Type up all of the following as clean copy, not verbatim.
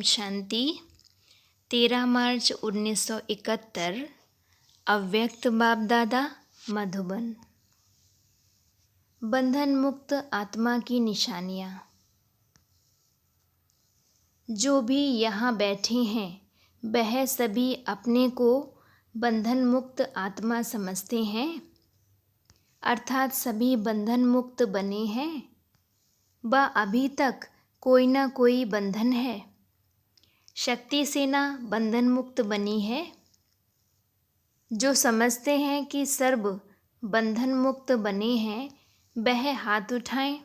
शांति। 13 मार्च 1971 अव्यक्त बाप दादा मधुबन। बंधन मुक्त आत्मा की निशानियाँ। जो भी यहाँ बैठे हैं वह सभी अपने को बंधन मुक्त आत्मा समझते हैं, अर्थात सभी बंधन मुक्त बने हैं व अभी तक कोई ना कोई बंधन है। शक्ति सेना बंधन मुक्त बनी है। जो समझते हैं कि सर्व बंधन मुक्त बने हैं वह हाथ उठाएं।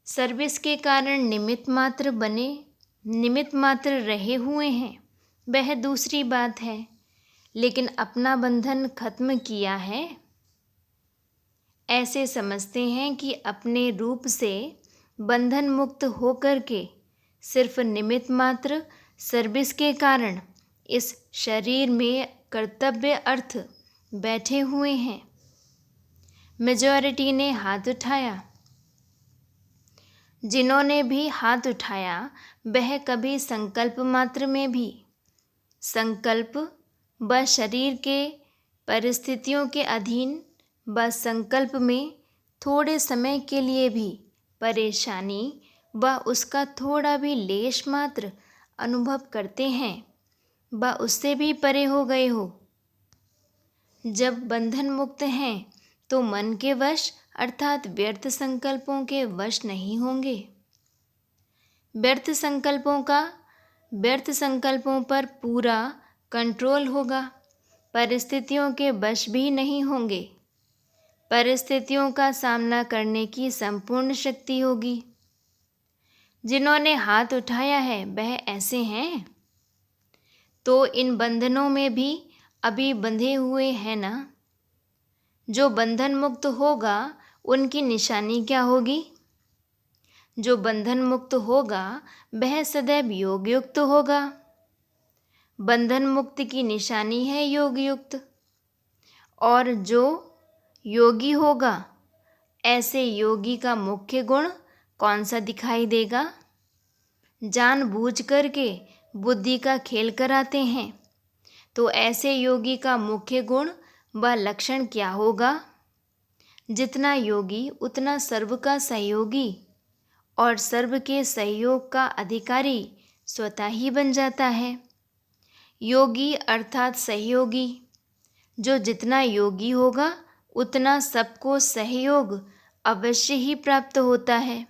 सर्विस के कारण निमित्त मात्र बने, निमित्त मात्र रहे हुए हैं वह दूसरी बात है, लेकिन अपना बंधन खत्म किया है। ऐसे समझते हैं कि अपने रूप से बंधन मुक्त होकर के सिर्फ निमित्त मात्र सर्विस के कारण इस शरीर में कर्तव्य अर्थ बैठे हुए हैं। मेजॉरिटी ने हाथ उठाया। जिन्होंने भी हाथ उठाया वह कभी संकल्प मात्र में भी, संकल्प व शरीर के परिस्थितियों के अधीन व संकल्प में थोड़े समय के लिए भी परेशानी व उसका थोड़ा भी लेश मात्र अनुभव करते हैं व उससे भी परे हो गए हो। जब बंधन मुक्त हैं तो मन के वश अर्थात व्यर्थ संकल्पों के वश नहीं होंगे। व्यर्थ संकल्पों पर पूरा कंट्रोल होगा। परिस्थितियों के वश भी नहीं होंगे। परिस्थितियों का सामना करने की संपूर्ण शक्ति होगी। जिन्होंने हाथ उठाया है वह ऐसे हैं तो इन बंधनों में भी अभी बंधे हुए हैं ना। जो बंधन मुक्त होगा उनकी निशानी क्या होगी? जो बंधन मुक्त होगा वह सदैव योग युक्त होगा। बंधन मुक्त की निशानी है योग युक्त। और जो योगी होगा, ऐसे योगी का मुख्य गुण कौन सा दिखाई देगा? जानबूझ करके बुद्धि का खेल कराते हैं तो ऐसे योगी का मुख्य गुण व लक्षण क्या होगा? जितना योगी उतना सर्व का सहयोगी और सर्व के सहयोग का अधिकारी स्वतः ही बन जाता है। योगी अर्थात सहयोगी। जो जितना योगी होगा उतना सबको सहयोग अवश्य ही प्राप्त होता है।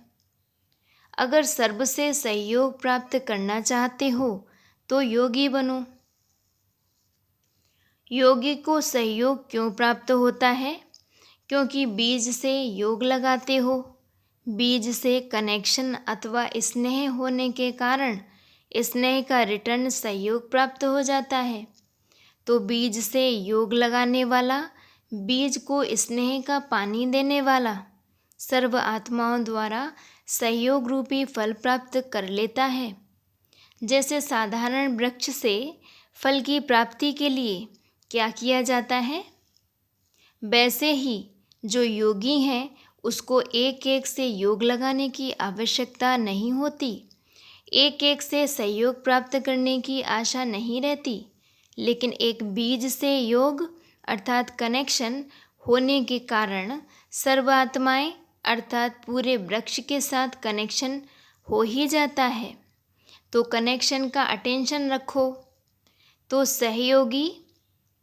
अगर सर्व से सहयोग प्राप्त करना चाहते हो तो योगी बनो। योगी को सहयोग क्यों प्राप्त होता है? क्योंकि बीज से योग लगाते हो। बीज से कनेक्शन अथवा स्नेह होने के कारण स्नेह का रिटर्न सहयोग प्राप्त हो जाता है। तो बीज से योग लगाने वाला, बीज को स्नेह का पानी देने वाला सर्व आत्माओं द्वारा सहयोग रूपी फल प्राप्त कर लेता है। जैसे साधारण वृक्ष से फल की प्राप्ति के लिए क्या किया जाता है, वैसे ही जो योगी हैं उसको एक एक से योग लगाने की आवश्यकता नहीं होती। एक एक से सहयोग प्राप्त करने की आशा नहीं रहती, लेकिन एक बीज से योग अर्थात कनेक्शन होने के कारण सर्व आत्माएं अर्थात पूरे वृक्ष के साथ कनेक्शन हो ही जाता है। तो कनेक्शन का अटेंशन रखो। तो सहयोगी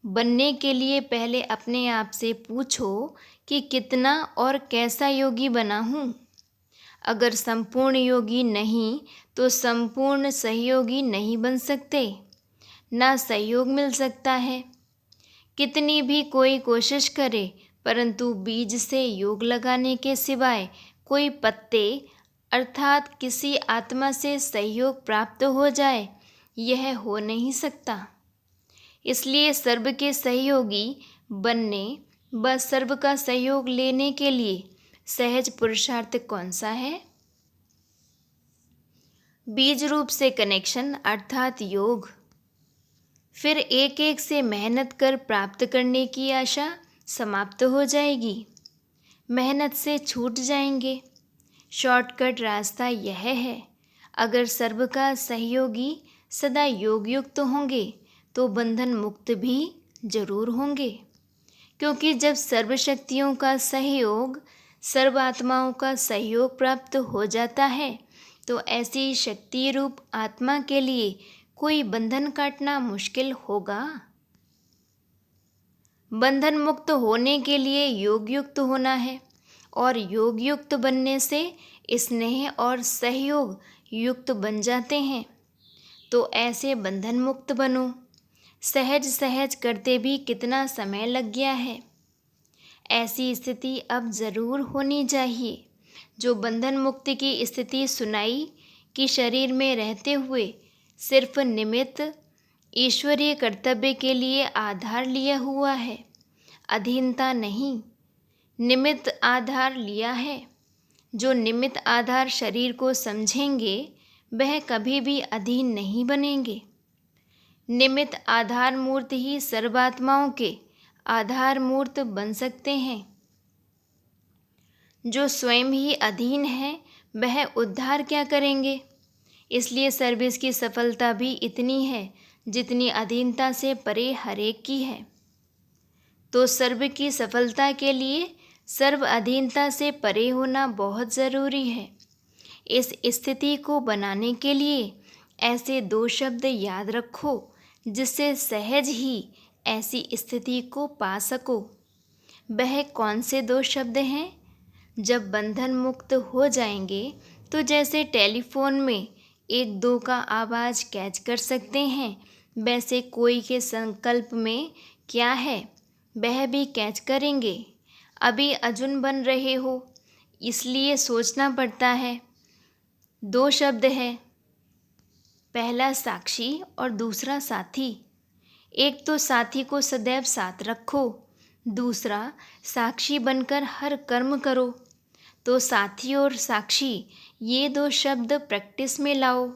बनने के लिए पहले अपने आप से पूछो कि कितना और कैसा योगी बना हूँ। अगर संपूर्ण योगी नहीं तो संपूर्ण सहयोगी नहीं बन सकते, ना सहयोग मिल सकता है। कितनी भी कोई कोशिश करे परंतु बीज से योग लगाने के सिवाय कोई पत्ते अर्थात किसी आत्मा से सहयोग प्राप्त हो जाए, यह हो नहीं सकता। इसलिए सर्व के सहयोगी बनने व सर्व का सहयोग लेने के लिए सहज पुरुषार्थ कौन सा है? बीज रूप से कनेक्शन अर्थात योग। फिर एक एक से मेहनत कर प्राप्त करने की आशा समाप्त हो जाएगी। मेहनत से छूट जाएंगे। शॉर्टकट रास्ता यह है, अगर सर्व का सहयोगी सदा योग युक्त होंगे तो बंधन मुक्त भी जरूर होंगे, क्योंकि जब सर्व शक्तियों का सहयोग, सर्व आत्माओं का सहयोग प्राप्त हो जाता है तो ऐसी शक्ति रूप आत्मा के लिए कोई बंधन काटना मुश्किल होगा। बंधन मुक्त होने के लिए योग युक्त होना है और योग युक्त बनने से स्नेह और सहयोग युक्त बन जाते हैं। तो ऐसे बंधन मुक्त बनो। सहज सहज करते भी कितना समय लग गया है। ऐसी स्थिति अब ज़रूर होनी चाहिए। जो बंधन मुक्ति की स्थिति सुनाई कि शरीर में रहते हुए सिर्फ निमित्त ईश्वरीय कर्तव्य के लिए आधार लिया हुआ है, अधीनता नहीं। निमित्त आधार लिया है। जो निमित्त आधार शरीर को समझेंगे वह कभी भी अधीन नहीं बनेंगे। निमित्त आधार मूर्त ही सर्वात्माओं के आधार मूर्त बन सकते हैं। जो स्वयं ही अधीन है वह उद्धार क्या करेंगे। इसलिए सर्विस की सफलता भी इतनी है जितनी अधीनता से परे हरेक की है। तो सर्व की सफलता के लिए सर्व अधीनता से परे होना बहुत ज़रूरी है। इस स्थिति को बनाने के लिए ऐसे 2 शब्द याद रखो जिससे सहज ही ऐसी स्थिति को पा सको। वह कौन से 2 शब्द हैं? जब बंधन मुक्त हो जाएंगे तो जैसे टेलीफोन में 1-2 का आवाज़ कैच कर सकते हैं, वैसे कोई के संकल्प में क्या है वह भी कैच करेंगे। अभी अजुन बन रहे हो इसलिए सोचना पड़ता है। 2 शब्द है, पहला साक्षी और दूसरा साथी। एक तो साथी को सदैव साथ रखो, दूसरा साक्षी बनकर हर कर्म करो। तो साथी और साक्षी ये 2 शब्द प्रैक्टिस में लाओ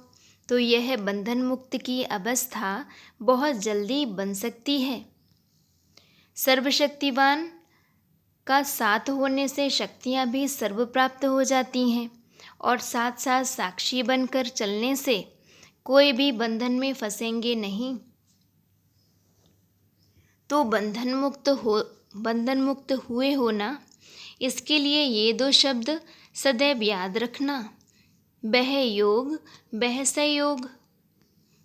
तो यह बंधन मुक्त की अवस्था बहुत जल्दी बन सकती है। सर्वशक्तिवान का साथ होने से शक्तियाँ भी सर्व प्राप्त हो जाती हैं और साथ साथ साक्षी बनकर चलने से कोई भी बंधन में फंसेंगे नहीं। तो बंधन मुक्त हुए हो ना, इसके लिए ये 2 शब्द सदैव याद रखना। वह योग वह सहयोग,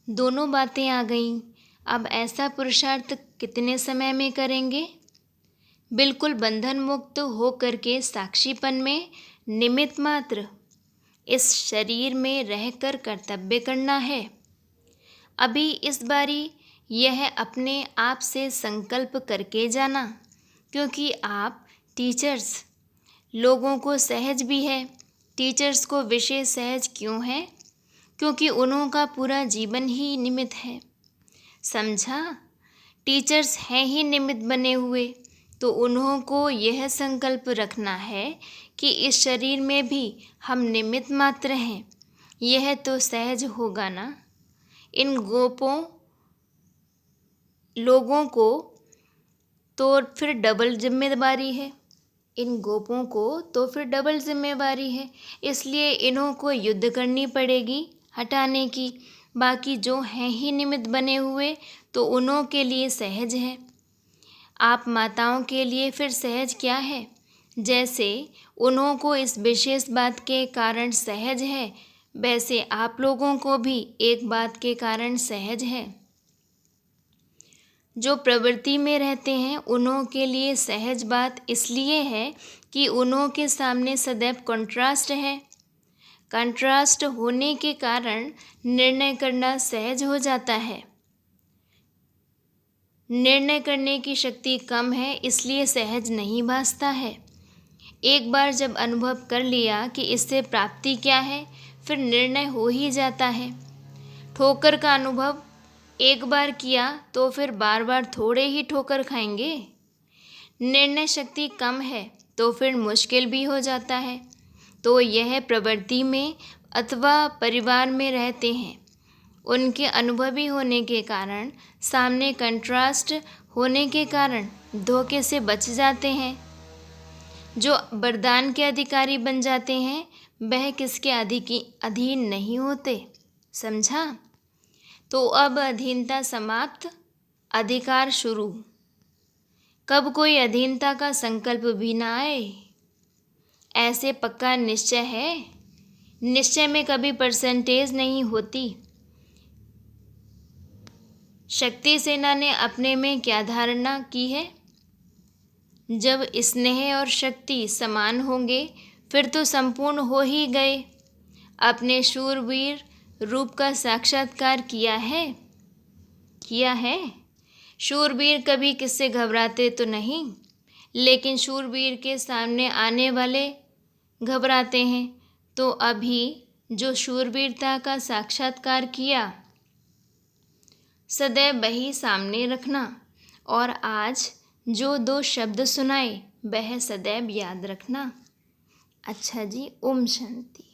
दोनों बातें आ गईं। अब ऐसा पुरुषार्थ कितने समय में करेंगे? बिल्कुल बंधन मुक्त हो करके साक्षीपन में निमित्त मात्र इस शरीर में रहकर कर्तव्य करना है। अभी इस बारी यह अपने आप से संकल्प करके जाना, क्योंकि आप टीचर्स लोगों को सहज भी है। टीचर्स को विशेष सहज क्यों है? क्योंकि उन्हों का पूरा जीवन ही निमित्त है। समझा? टीचर्स हैं ही निमित्त बने हुए, तो उन्हों को यह संकल्प रखना है कि इस शरीर में भी हम निमित्त मात्र हैं। यह तो सहज होगा ना। इन लोगों को तो फिर डबल जिम्मेदारी है। इसलिए इन्हों को युद्ध करनी पड़ेगी हटाने की। बाकी जो हैं ही निमित्त बने हुए तो उन्हों के लिए सहज है। आप माताओं के लिए फिर सहज क्या है? जैसे उन्हों को इस विशेष बात के कारण सहज है, वैसे आप लोगों को भी एक बात के कारण सहज है। जो प्रवृत्ति में रहते हैं उन्हों के लिए सहज बात इसलिए है कि उन्हों के सामने सदैव कंट्रास्ट है। कंट्रास्ट होने के कारण निर्णय करना सहज हो जाता है। निर्णय करने की शक्ति कम है इसलिए सहज नहीं भासता है। एक बार जब अनुभव कर लिया कि इससे प्राप्ति क्या है, फिर निर्णय हो ही जाता है। ठोकर का अनुभव एक बार किया तो फिर बार बार थोड़े ही ठोकर खाएंगे। निर्णय शक्ति कम है तो फिर मुश्किल भी हो जाता है। तो यह प्रवृत्ति में अथवा परिवार में रहते हैं, उनके अनुभवी होने के कारण, सामने कंट्रास्ट होने के कारण धोखे से बच जाते हैं। जो वरदान के अधिकारी बन जाते हैं वह किसके अधीन नहीं होते। समझा? तो अब अधीनता समाप्त, अधिकार शुरू। कब कोई अधीनता का संकल्प भी ना आए, ऐसे पक्का निश्चय है। निश्चय में कभी परसेंटेज नहीं होती। शक्ति सेना ने अपने में क्या धारणा की है? जब स्नेह और शक्ति समान होंगे फिर तो संपूर्ण हो ही गए। अपने शूरवीर रूप का साक्षात्कार किया है। शूरवीर कभी किससे घबराते तो नहीं, लेकिन शूरवीर के सामने आने वाले घबराते हैं। तो अभी जो शूरवीरता का साक्षात्कार किया सदैव वही सामने रखना, और आज जो 2 शब्द सुनाए वह सदैव याद रखना। अच्छा जी, ओम शांति।